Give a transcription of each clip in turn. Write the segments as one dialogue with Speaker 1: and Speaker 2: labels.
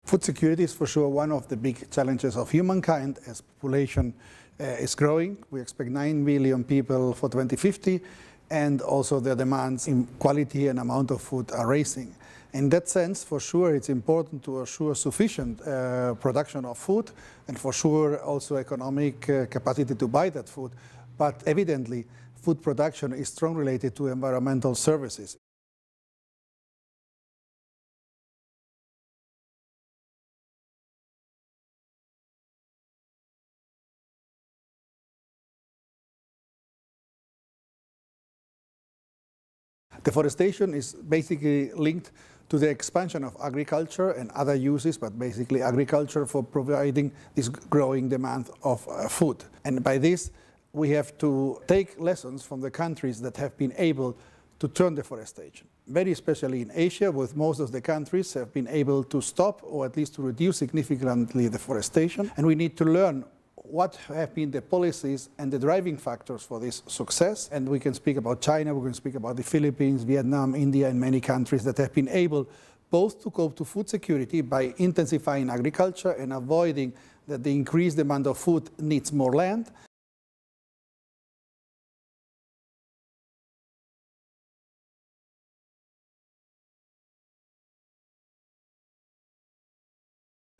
Speaker 1: Food security is for sure one of the big challenges of humankind as population is growing. We expect 9 billion people for 2050, and also the demands in quality and amount of food are rising. In that sense, for sure, it's important to assure sufficient production of food, and for sure also economic capacity to buy that food. But evidently, food production is strongly related to environmental services. Deforestation is basically linked to the expansion of agriculture and other uses, but basically agriculture for providing this growing demand of food. And by this, we have to take lessons from the countries that have been able to turn deforestation. Very especially in Asia, with most of the countries have been able to stop or at least to reduce significantly deforestation. And we need to learn what have been the policies and the driving factors for this success. And we can speak about China, we can speak about the Philippines, Vietnam, India, and many countries that have been able both to cope to food security by intensifying agriculture and avoiding that the increased demand of food needs more land.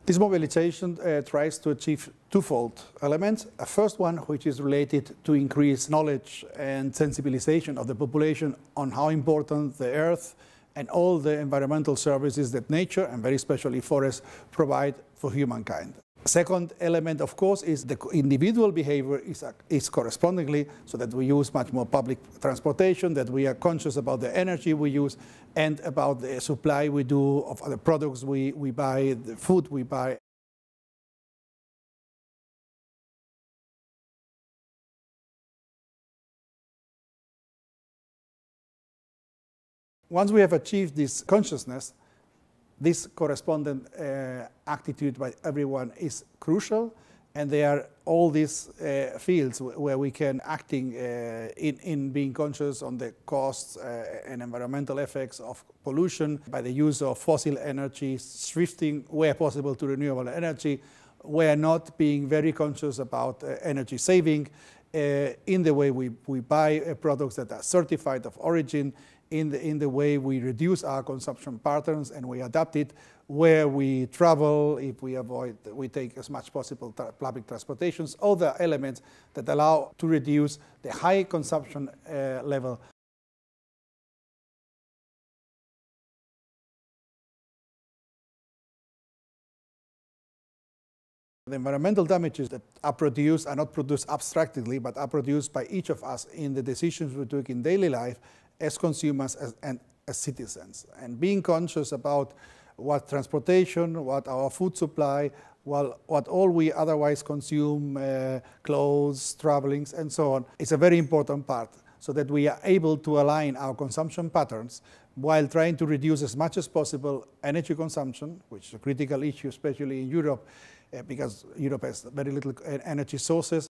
Speaker 1: This mobilization tries to achieve twofold elements. A first one, which is related to increase knowledge and sensibilization of the population on how important the earth and all the environmental services that nature, and very especially forests, provide for humankind. Second element, of course, is the individual behavior is correspondingly, so that we use much more public transportation, that we are conscious about the energy we use, and about the supply we do of the products we buy, the food we buy. Once we have achieved this consciousness, this correspondent attitude by everyone is crucial, and there are all these fields where we can acting in being conscious on the costs and environmental effects of pollution by the use of fossil energy, shifting where possible to renewable energy, where not, being very conscious about energy saving in the way we buy products that are certified of origin, in the way we reduce our consumption patterns and we adapt it, where we travel, if we take as much possible public transportations, other elements that allow to reduce the high consumption level. The environmental damages that are produced are not produced abstractly, but are produced by each of us in the decisions we take in daily life as consumers and as citizens. And being conscious about what transportation, what our food supply, what all we otherwise consume, clothes, travelings, and so on, is a very important part, so that we are able to align our consumption patterns while trying to reduce as much as possible energy consumption, which is a critical issue, especially in Europe, because Europe has very little energy sources.